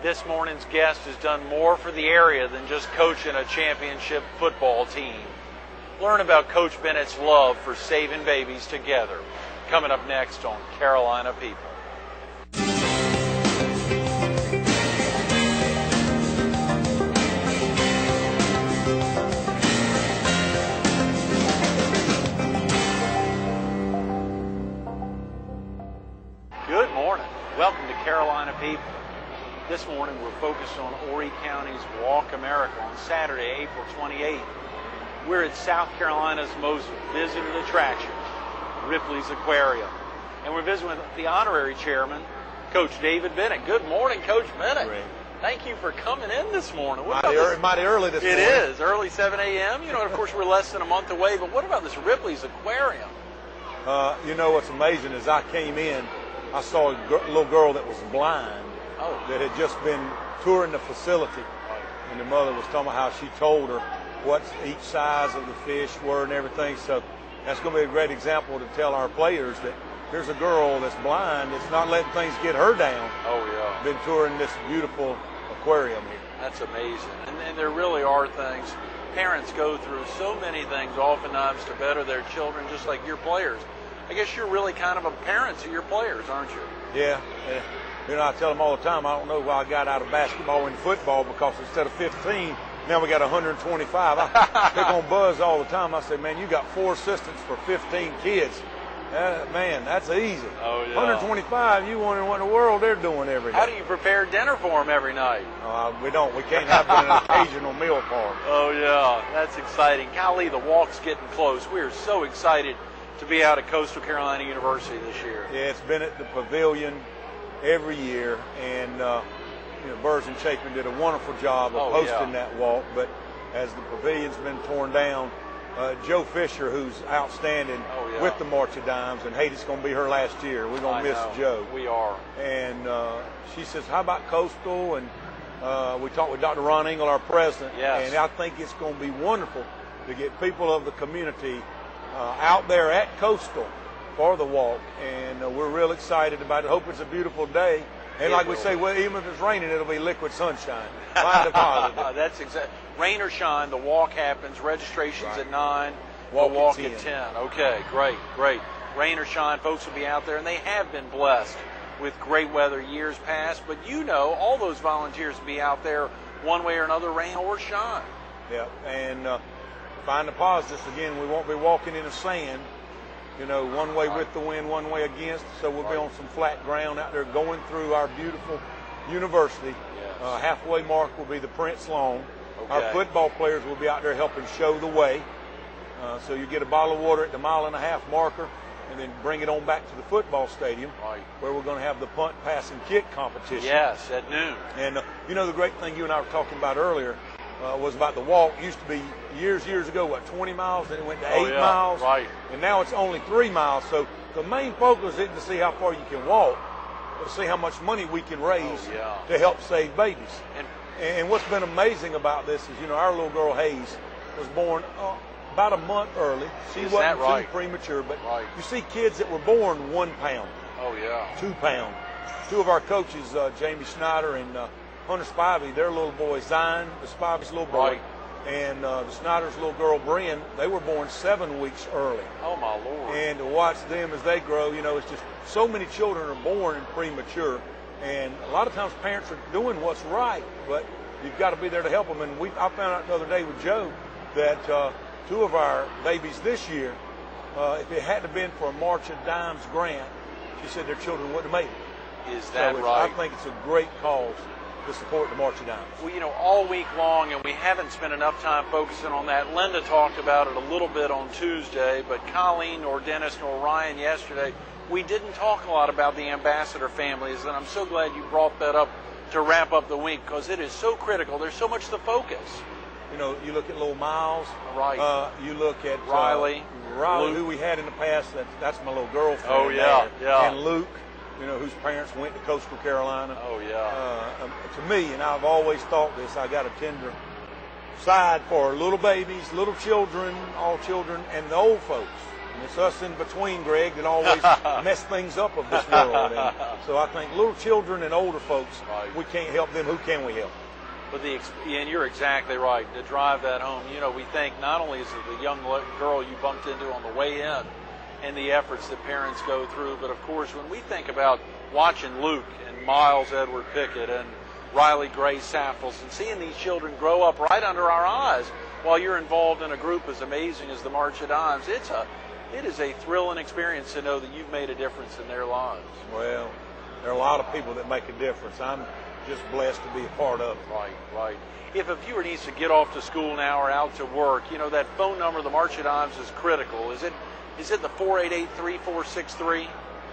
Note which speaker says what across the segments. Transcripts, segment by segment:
Speaker 1: This morning's guest has done more for the area than just coaching a championship football team. Learn about Coach Bennett's love for saving babies together. Coming up next on Carolina People. Good morning. Welcome to Carolina People. This morning we're focused on Horry County's WalkAmerica on Saturday, April 28th. We're at South Carolina's most visited attraction, Ripley's Aquarium. And we're visiting with the honorary chairman, Coach David Bennett. Good morning, Coach Bennett.
Speaker 2: Great.
Speaker 1: Thank you for coming in this morning.
Speaker 2: Mighty early this morning.
Speaker 1: It is, early 7 a.m. You know, of course, we're less than a month away, but what about this Ripley's Aquarium?
Speaker 2: You know what's amazing is I came in, I saw a little girl that was blind that had just been touring the facility. And the mother was talking about how she told her what each size of the fish were and everything. So that's going to be a great example to tell our players that there's a girl that's blind that's not letting things get her down.
Speaker 1: Oh, yeah.
Speaker 2: Been touring this beautiful aquarium here.
Speaker 1: That's amazing. And there really are things. Parents go through so many things oftentimes to better their children, just like your players. I guess you're really kind of a parent to your players, aren't you?
Speaker 2: Yeah. You know, I tell them all the time, I don't know why I got out of basketball and football, because instead of 15, now we got 125. They're going to buzz all the time. I say, man, you got 4 assistants for 15 kids. Man, that's easy.
Speaker 1: Oh, yeah.
Speaker 2: 125, you wondering what in the world they're doing every day.
Speaker 1: How do you prepare dinner for them every night?
Speaker 2: We don't. We can't have an occasional meal party.
Speaker 1: Oh, yeah. That's exciting. Golly, the walk's getting close. We are so excited to be out at Coastal Carolina University this year.
Speaker 2: Yeah, it's been at the pavilion every year, and Burrs and Chapin did a wonderful job of hosting that walk. But as the pavilion's been torn down, Joe Fisher, who's outstanding with the March of Dimes, and Haiti's going to be her last year. We're going to miss Joe.
Speaker 1: We are.
Speaker 2: And she says, how about Coastal? And we talked with Dr. Ron Engel, our president, and I think it's going to be wonderful to get people of the community out there at Coastal for the walk, and we're real excited about it. Hope it's a beautiful day, and like we say, well, even if it's raining, it'll be liquid sunshine. Find a positive.
Speaker 1: That's exactly. Rain or shine, the walk happens. Registration's at 9.
Speaker 2: Walk
Speaker 1: at 10. Okay, great. Rain or shine, folks will be out there, and they have been blessed with great weather years past. But you know, all those volunteers will be out there one way or another, rain or shine.
Speaker 2: Yeah, and find the positives. Again, we won't be walking in the sand. You know, one way with the wind, one way against. So we'll be on some flat ground out there going through our beautiful university.
Speaker 1: Yes.
Speaker 2: Halfway mark will be the Prince Lawn.
Speaker 1: Okay.
Speaker 2: Our football players will be out there helping show the way. So you get a bottle of water at the 1.5 mile marker, and then bring it on back to the football stadium, where we're going to have the punt, pass, and kick competition.
Speaker 1: Yes, at noon.
Speaker 2: And you know, the great thing you and I were talking about earlier was about the walk. It used to be years ago, 20 miles, then it went to 8 miles.
Speaker 1: Right.
Speaker 2: And now it's only 3 miles. So the main focus isn't to see how far you can walk, but to see how much money we can raise to help save babies. And what's been amazing about this is, you know, our little girl Hayes was born about a month early. She wasn't too premature, but you see kids that were born 1 pound.
Speaker 1: Oh, yeah.
Speaker 2: 2 pound. 2 of our coaches, Jamie Snyder and Hunter Spivey, their little boy Zion, the Spivey's little boy, and the Snyder's little girl Brian, they were born 7 weeks early.
Speaker 1: Oh, my Lord.
Speaker 2: And to watch them as they grow, you know, it's just so many children are born premature, and a lot of times parents are doing what's right, but you've got to be there to help them. And I found out the other day with Joe that 2 of our babies this year, if it hadn't been for a March of Dimes grant, she said their children wouldn't have made it.
Speaker 1: Is that right?
Speaker 2: I think it's a great cause to support the March of Dimes.
Speaker 1: Well, you know, all week long, and we haven't spent enough time focusing on that. Linda talked about it a little bit on Tuesday, but Colleen nor Dennis nor Ryan yesterday, we didn't talk a lot about the ambassador families, and I'm so glad you brought that up to wrap up the week, because it is so critical. There's so much to focus.
Speaker 2: You know, you look at little Miles.
Speaker 1: Right.
Speaker 2: You look at
Speaker 1: Riley,
Speaker 2: who we had in the past. That's my little girlfriend.
Speaker 1: Oh, yeah,
Speaker 2: And Luke, you know, whose parents went to Coastal Carolina.
Speaker 1: Oh, yeah.
Speaker 2: To me, and I've always thought this, I got a tender side for little babies, little children, all children, and the old folks. And it's us in between, Greg, that always mess things up of this world. And so I think little children and older folks, we can't help them. Who can we help?
Speaker 1: But and you're exactly right. To drive that home, we think not only is it the young girl you bumped into on the way in and the efforts that parents go through, but of course when we think about watching Luke and Miles Edward Pickett and Riley Gray Saffels and seeing these children grow up right under our eyes while you're involved in a group as amazing as the March of Dimes, it is a thrilling experience to know that you've made a difference in their lives.
Speaker 2: Well, there are a lot of people that make a difference. I'm just blessed to be a part of it.
Speaker 1: Right. If a viewer needs to get off to school now or out to work, that phone number of the March of Dimes is critical. Is it the 488-3463?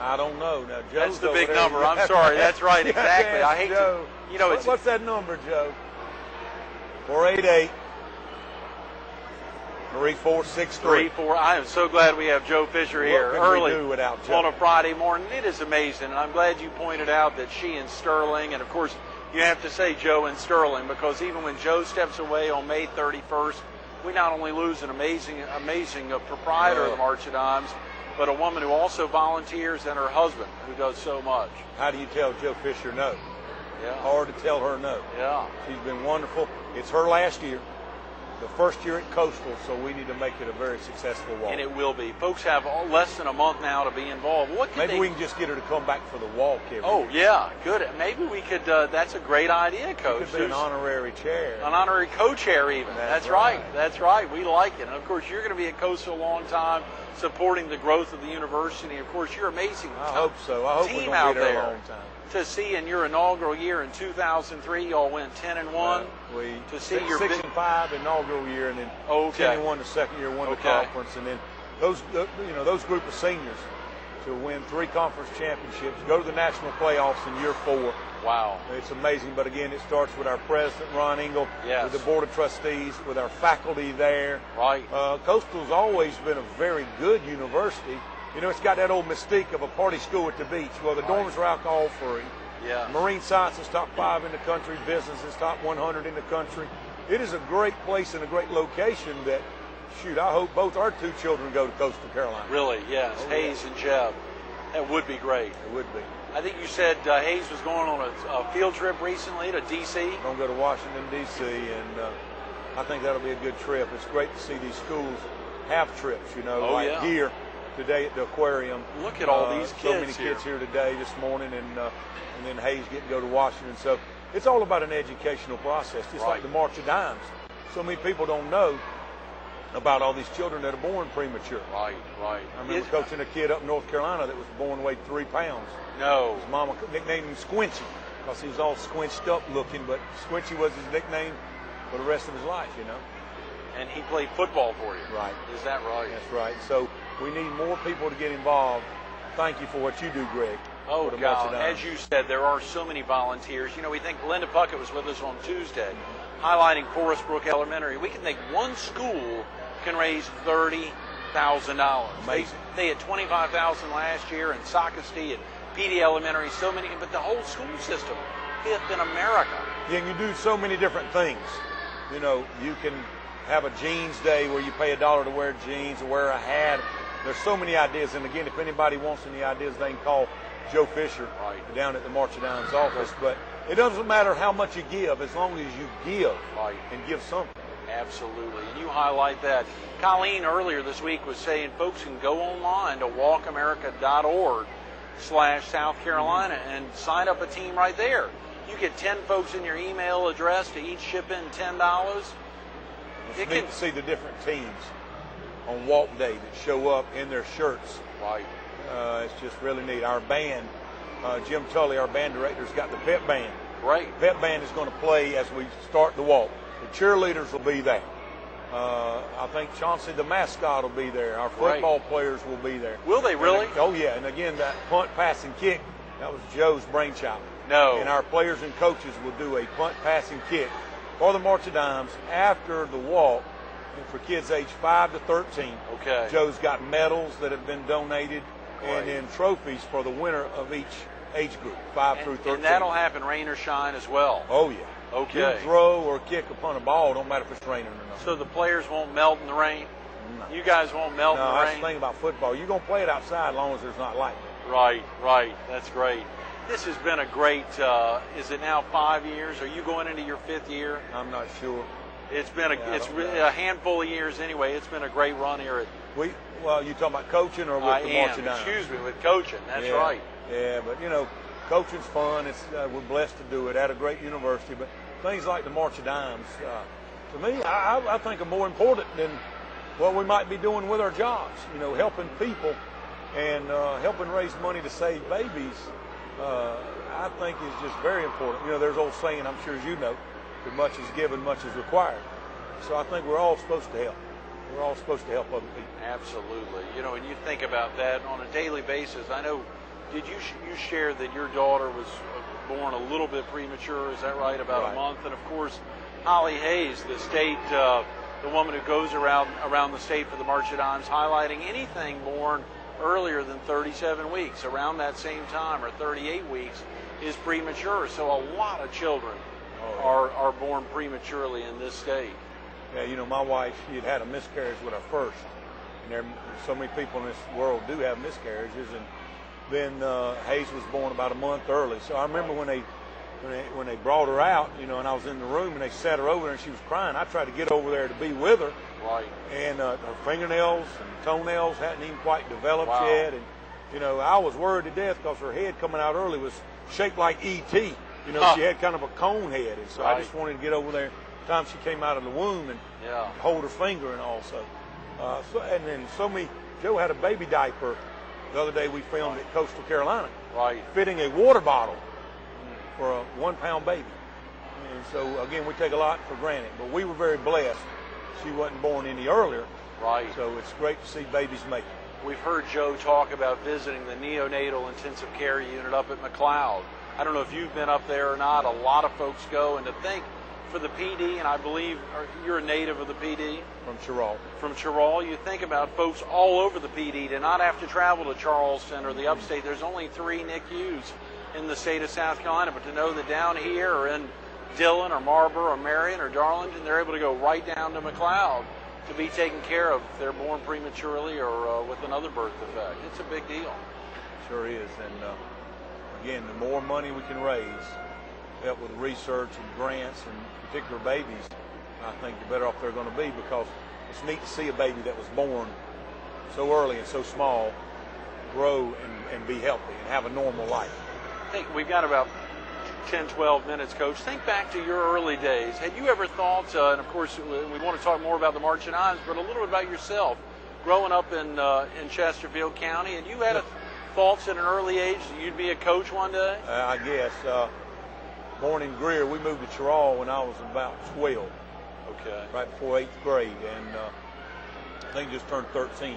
Speaker 2: I don't know. Now, Joe's
Speaker 1: that's the big number. I'm sorry. That's right. Exactly.
Speaker 2: Yes,
Speaker 1: I hate
Speaker 2: Joe.
Speaker 1: to.
Speaker 2: What's that number, Joe? 488-3463.
Speaker 1: I am so glad we have Joe Fisher here early
Speaker 2: we do without Joe?
Speaker 1: On a Friday morning. It is amazing, and I'm glad you pointed out that she and Sterling, and of course you have to say Joe and Sterling, because even when Joe steps away on May 31st, we not only lose an amazing proprietor of the March of Dimes, but a woman who also volunteers, and her husband who does so much.
Speaker 2: How do you tell Joe Fisher no?
Speaker 1: Yeah.
Speaker 2: Hard to tell her no.
Speaker 1: Yeah.
Speaker 2: She's been wonderful. It's her last year. The first year at Coastal, so we need to make it a very successful walk.
Speaker 1: And it will be. Folks have less than a month now to be involved.
Speaker 2: Maybe we can just get her to come back for the walk every year.
Speaker 1: Yeah, good. Maybe we could, that's a great idea, Coach.
Speaker 2: It could be an honorary chair.
Speaker 1: An honorary co-chair even. That's right. That's right. We like it. And of course, you're going to be at Coastal a long time, supporting the growth of the university. And of course, you're amazing.
Speaker 2: I hope so. I hope we're going to be there a long time.
Speaker 1: To see in your inaugural year in 2003, y'all went 10-1.
Speaker 2: To see your 6-5 inaugural year, and then 10-1 the second year, won the conference, and then those group of seniors to win 3 conference championships, go to the national playoffs in year 4.
Speaker 1: Wow,
Speaker 2: it's amazing. But again, it starts with our president Ron Engel, with the board of trustees, with our faculty there.
Speaker 1: Right.
Speaker 2: Coastal's always been a very good university. It's got that old mystique of a party school at the beach. Well, the dorms are alcohol-free.
Speaker 1: Yeah.
Speaker 2: Marine science is top 5 in the country. Business is top 100 in the country. It is a great place and a great location that, I hope both our 2 children go to Coastal Carolina.
Speaker 1: Really, yes. Hayes and Jeb. That would be great.
Speaker 2: It would be.
Speaker 1: I think you said Hayes was going on a field trip recently to D.C.
Speaker 2: Going to go to Washington, D.C., and I think that'll be a good trip. It's great to see these schools have trips, here today at the aquarium.
Speaker 1: Look at all these kids.
Speaker 2: So many kids here today, this morning, and then Hayes getting to go to Washington. So it's all about an educational process, just like the March of Dimes. So many people don't know about all these children that are born premature.
Speaker 1: Right.
Speaker 2: I remember coaching a kid up in North Carolina that was born weighed 3 pounds.
Speaker 1: No.
Speaker 2: His mama nicknamed him Squinchy because he was all squinched up looking, but Squinchy was his nickname for the rest of his life,
Speaker 1: And he played football for you.
Speaker 2: Right.
Speaker 1: Is that right?
Speaker 2: That's right. So we need more people to get involved. Thank you for what you do, Greg.
Speaker 1: Oh, God. As you said, there are so many volunteers. We think Linda Puckett was with us on Tuesday, highlighting Forest Brook Elementary. We can think one school can raise $30,000.
Speaker 2: Amazing.
Speaker 1: They had $25,000 last year, and Socastee and PD Elementary, so many, but the whole school system, 5th in America.
Speaker 2: Yeah, and you do so many different things. You can have a jeans day where you pay $1 to wear jeans or wear a hat. There's so many ideas, and again, if anybody wants any ideas, they can call Joe Fisher down at the March of Dimes office. But it doesn't matter how much you give, as long as you give and give something.
Speaker 1: Absolutely, and you highlight that. Colleen earlier this week was saying folks can go online to walkamerica.org/South Carolina and sign up a team right there. You get 10 folks in your email address to each ship in $10.
Speaker 2: It's neat to see the different teams on walk day that show up in their shirts.
Speaker 1: Right.
Speaker 2: It's just really neat. Our band, Jim Tully, our band director, has got the pep band.
Speaker 1: Right.
Speaker 2: Pep band is going to play as we start the walk. The cheerleaders will be there. I think Chauncey, the mascot, will be there. Our football players will be there.
Speaker 1: Will they really?
Speaker 2: Yeah. And again, that punt, pass, and kick, that was Joe's brainchild.
Speaker 1: No.
Speaker 2: And our players and coaches will do a punt, pass, and kick for the March of Dimes after the walk. And for kids age 5 to 13, Joe's got medals that have been donated and then trophies for the winner of each age group, 5 through 13.
Speaker 1: And that'll happen rain or shine as well.
Speaker 2: Oh, yeah.
Speaker 1: Okay.
Speaker 2: You throw or kick upon a ball, don't matter if it's raining or not.
Speaker 1: So the players won't melt in the rain?
Speaker 2: not.
Speaker 1: You guys won't melt in the
Speaker 2: No, that's
Speaker 1: rain?
Speaker 2: the thing about football. You're going to play it outside as long as there's not lightning.
Speaker 1: Right, right. That's great. This has been a great, is it now 5 years? Are you going into your 5th year?
Speaker 2: I'm not sure.
Speaker 1: It's been a handful of years anyway. It's been a great run here at.
Speaker 2: Well, you talking about coaching or with the marching down?
Speaker 1: Excuse me, with coaching. That's right.
Speaker 2: Yeah, but coaching's fun. It's we're blessed to do it at a great university. But things like the March of Dimes, to me, I think are more important than what we might be doing with our jobs. Helping people and helping raise money to save babies. I think is just very important. There's old saying, I'm sure as you know, that much is given, much is required. So I think we're all supposed to help. We're all supposed to help other people.
Speaker 1: Absolutely. And you think about that on a daily basis. I know, did you share that your daughter was born a little bit premature? Is that right? About a month. And of course, Holly Hayes, the state, the woman who goes around the state for the March of Dimes, highlighting anything born earlier than 37 weeks, around that same time, or 38 weeks, is premature. So a lot of children are born prematurely in this state.
Speaker 2: Yeah, my wife, she had a miscarriage with her first. And so many people in this world do have miscarriages. And then Hayes was born about a month early. So I remember when they brought her out, and I was in the room and they sat her over there and she was crying. I tried to get over there to be with her.
Speaker 1: Right.
Speaker 2: And her fingernails and toenails hadn't even quite developed yet. And, I was worried to death because her head coming out early was shaped like E.T. She had kind of a cone head. And so I just wanted to get over there the time she came out of the womb and hold her finger and also. And then Joe had a baby diaper the other day we filmed at Coastal Carolina.
Speaker 1: Right.
Speaker 2: Fitting a water bottle for a 1-pound baby. And so, again, we take a lot for granted. But we were very blessed. She wasn't born any earlier.
Speaker 1: Right.
Speaker 2: So it's great to see babies make it.
Speaker 1: We've heard Joe talk about visiting the neonatal intensive care unit up at McLeod. I don't know if you've been up there or not. A lot of folks go. And to think for the PD, and I believe you're a native of the PD?
Speaker 2: From Chirral.
Speaker 1: From Chirral. You think about folks all over the PD to not have to travel to Charleston or the upstate. There's only 3 NICUs in the state of South Carolina. But to know that down here or in Dillon or Marlboro or Marion or Darlington, they're able to go right down to McLeod to be taken care of if they're born prematurely or with another birth defect. It's a big deal.
Speaker 2: Sure is. And again, the more money we can raise, help with research and grants and particular babies, I think the better off they're going to be, because it's neat to see a baby that was born so early and so small grow and be healthy and have a normal life.
Speaker 1: I think we've got about 10, 12 minutes, Coach. Think back to your early days. Had you ever thought, and of course we want to talk more about the March of Dimes, but a little bit about yourself, growing up in Chesterfield County, and you had thoughts at an early age that you'd be a coach one day?
Speaker 2: I guess. Born in Greer, we moved to Chirral when I was about 12.
Speaker 1: Okay. Right
Speaker 2: before 8th grade, and I think just turned 13.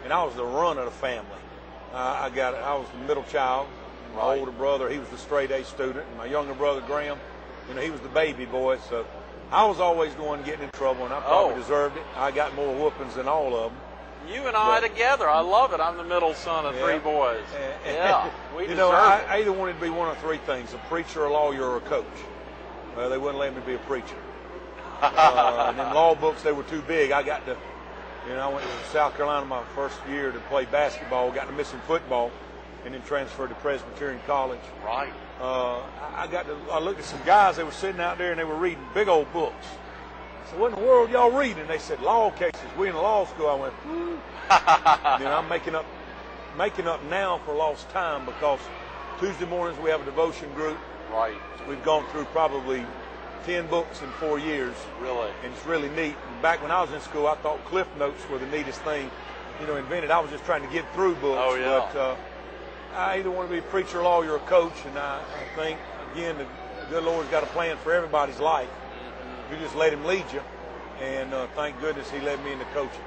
Speaker 2: And I was the run of the family. I was the middle child. My older brother, he was the straight A student, and my younger brother Graham, he was the baby boy. So I was always going getting in trouble, and I probably deserved it. I got more whoopings than all of them.
Speaker 1: You and I together, I love it. I'm the middle son of 3 boys. We deserve it.
Speaker 2: I either wanted to be one of 3 things: a preacher, a lawyer, or a coach. Well, they wouldn't let me be a preacher. And then law books, they were too big. I got to, I went to South Carolina my first year to play basketball, got to missing football, and then transferred to Presbyterian College.
Speaker 1: Right.
Speaker 2: I looked at some guys, they were sitting out there and they were reading big old books. I said, what in the world y'all reading? And they said, law cases. We in the law school. I went, I'm making up now for lost time, because Tuesday mornings we have a devotion group.
Speaker 1: Right.
Speaker 2: We've gone through probably 10 books in 4 years.
Speaker 1: Really?
Speaker 2: And it's really neat. And back when I was in school, I thought Cliff Notes were the neatest thing, invented. I was just trying to get through books.
Speaker 1: Oh, yeah.
Speaker 2: But I either want to be a preacher, lawyer, or a coach. And I think, again, the good Lord's got a plan for everybody's life. You just let him lead you. And thank goodness he led me into coaching.